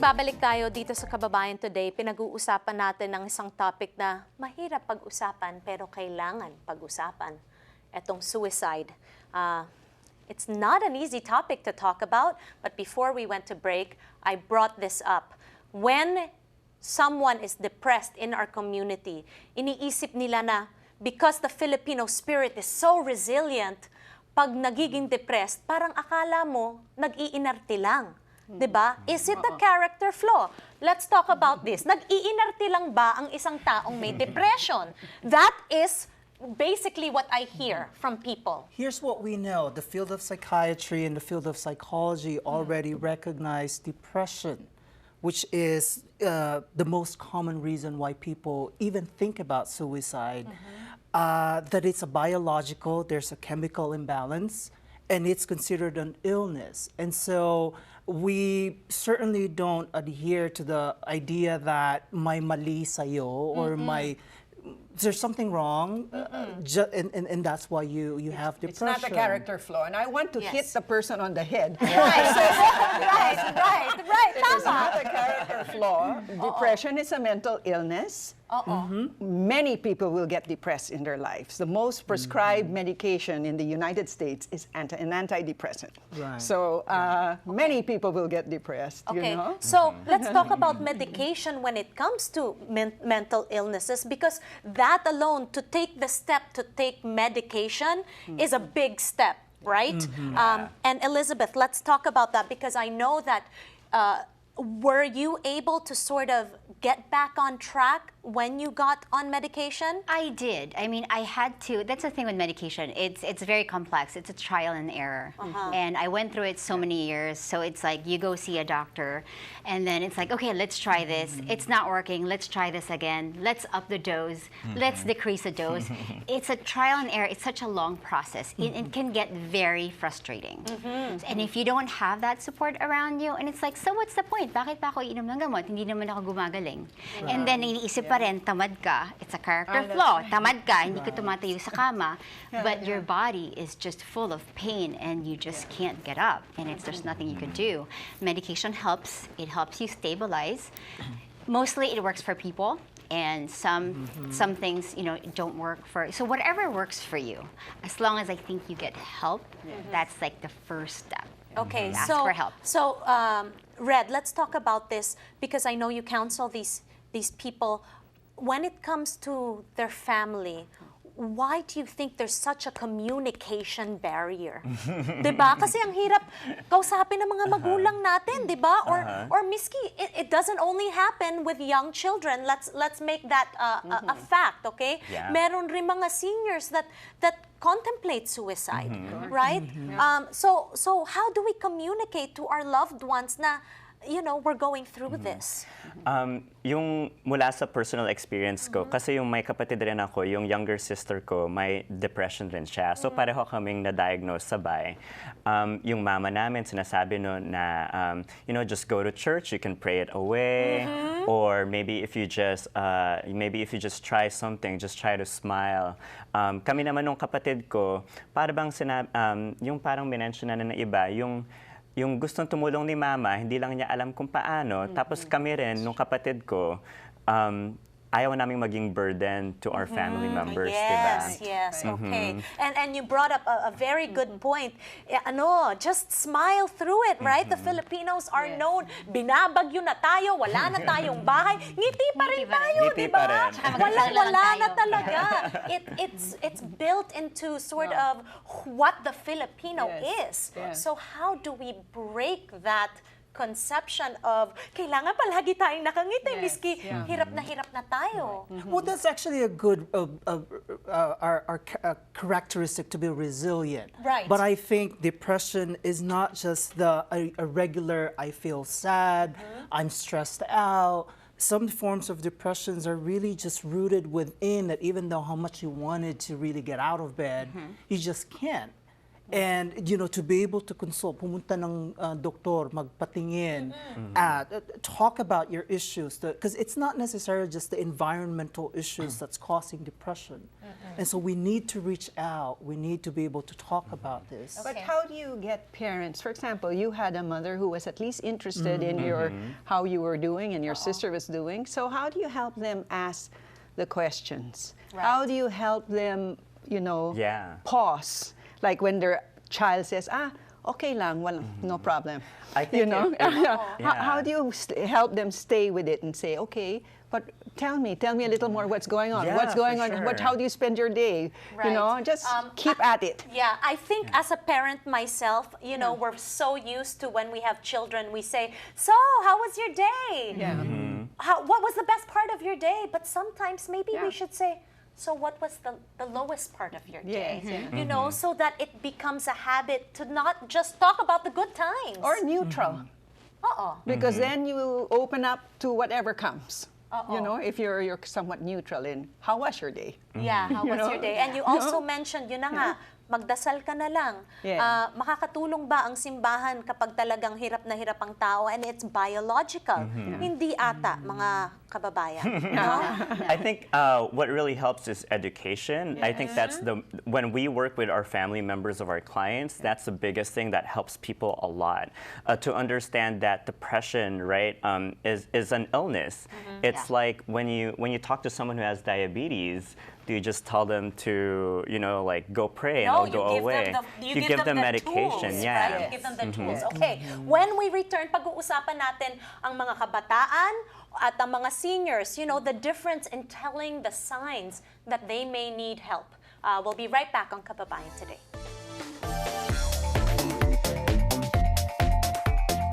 Nagbabalik tayo dito sa Kababayan Today. Pinag-uusapan natin ng isang topic na mahirap pag-usapan pero kailangan pag-usapan. Etong suicide. It's not an easy topic to talk about, but before we went to break, I brought this up. When someone is depressed in our community, iniisip nila na because the Filipino spirit is so resilient, pag nagiging depressed, parang akala mo nag-iinarte lang. Diba? Is it a character flaw? Let's talk about this. Nag-iinarte lang ba ang isang taong may depression? That is basically what I hear from people. Here's what we know. The field of psychiatry and the field of psychology already recognize depression, which is the most common reason why people even think about suicide. That it's a biological, there's a chemical imbalance, and it's considered an illness. And so we certainly don't adhere to the idea that may mali sa'yo or there's something wrong, and that's why you have depression. It's not a character flaw, and I want to hit the person on the head. Right. It is not a character flaw. Depression is a mental illness. Many people will get depressed in their lives. The most prescribed medication in the United States is an antidepressant. Right. So many people will get depressed, you know? So let's talk about medication when it comes to mental illnesses, because that alone, to take the step to take medication is a big step, right? And Elizabeth, let's talk about that, because I know that were you able to sort of get back on track when you got on medication? I did. I mean, I had to. That's the thing with medication. It's very complex. It's a trial and error. And I went through it so many years. So it's like you go see a doctor, and then it's like, okay, let's try this. It's not working. Let's try this again. Let's up the dose. Let's decrease the dose. It's a trial and error. It's such a long process. It can get very frustrating. And if you don't have that support around you, and it's like, so what's the point? Bakit pa ako inom ng gamot? Hindi naman ako gumagaling. And then iniisip pa rin, tamad ka. It's a character flaw. Tamad ka, hindi ka tumatayo sa kama. But your body is just full of pain and you just can't get up. And there's nothing you can do. Medication helps. It helps you stabilize. Mostly it works for people. And some things, you know, don't work for. So whatever works for you, as long as I think you get help, that's like the first step. Okay, Ask so for help. Red, let's talk about this, because I know you counsel these people. When it comes to their family, why do you think there's such a communication barrier? Diba? Kasi ang hirap kausapin ng mga magulang natin, diba? Or miski, it doesn't only happen with young children. Let's make that a fact, okay? Yeah. Meron rin mga seniors that contemplate suicide, right? So how do we communicate to our loved ones na, you know, we're going through this? Yung mula sa personal experience ko, kasi yung may kapatid rin ako, yung younger sister ko, may depression rin siya. So pareho kaming na-diagnose sabay. Yung mama namin sinasabi no na, you know, just go to church, you can pray it away. Or maybe if you just try something, just try to smile. Kami naman nung kapatid ko, para bang yung parang minensyonan na iba, yung gustong tumulong ni mama, hindi lang niya alam kung paano. Tapos kami rin, nung kapatid ko, ayaw naming maging burden to our family members, diba? Yes, okay. And you brought up a very good point. Just smile through it, right? The Filipinos are known, binabagyo na tayo, wala na tayong bahay, ngiti pa rin tayo, Ngiti diba? pa rin. Wala na talaga. It's built into sort of what the Filipino is. So how do we break that conception of kailangan palagi tayong nakangiti, miski hirap na tayo? Well, that's actually a good our characteristic to be resilient. Right. But I think depression is not just a regular, I feel sad, I'm stressed out. Some forms of depressions are really just rooted within that, even though how much you wanted to really get out of bed, you just can't. And, to be able to consult, pumunta ng doktor, magpatingin, talk about your issues. Because it's not necessarily just the environmental issues that's causing depression. And so we need to reach out. We need to be able to talk about this. But how do you get parents? For example, you had a mother who was at least interested in your how you were doing and your sister was doing. So how do you help them ask the questions? Right. How do you help them, Yeah. pause? Like when their child says, okay lang, no problem. I think How do you help them stay with it and say, okay, but tell me a little more what's going on. Yeah, What's going for on? sure. How do you spend your day? Right. Just keep at it. Yeah, I think as a parent myself, we're so used to when we have children, we say, so how was your day? Yeah. What was the best part of your day? But sometimes maybe Yeah. we should say, so what was the lowest part of your day? Yes, yeah. So that it becomes a habit to not just talk about the good times. Or neutral. Because then you open up to whatever comes. If you're somewhat neutral in how was your day? Yeah, how was your day? And you also mentioned, yun na nga, magdasal ka na lang. Yeah. Makakatulong ba ang simbahan kapag talagang hirap na hirap ang tao and it's biological? Hindi ata, mga kababayan. No? I think what really helps is education. I think that's when we work with our family members of our clients, that's the biggest thing that helps people a lot. To understand that depression, right, is an illness. It's like when you talk to someone who has diabetes, do you just tell them to, go pray and No, it'll go away? You give them the medication, tools, yeah. right? You give them the tools. Okay, when we return, pag-uusapan natin ang mga kabataan at ang mga seniors, the difference in telling the signs that they may need help. We'll be right back on Kababayan Today.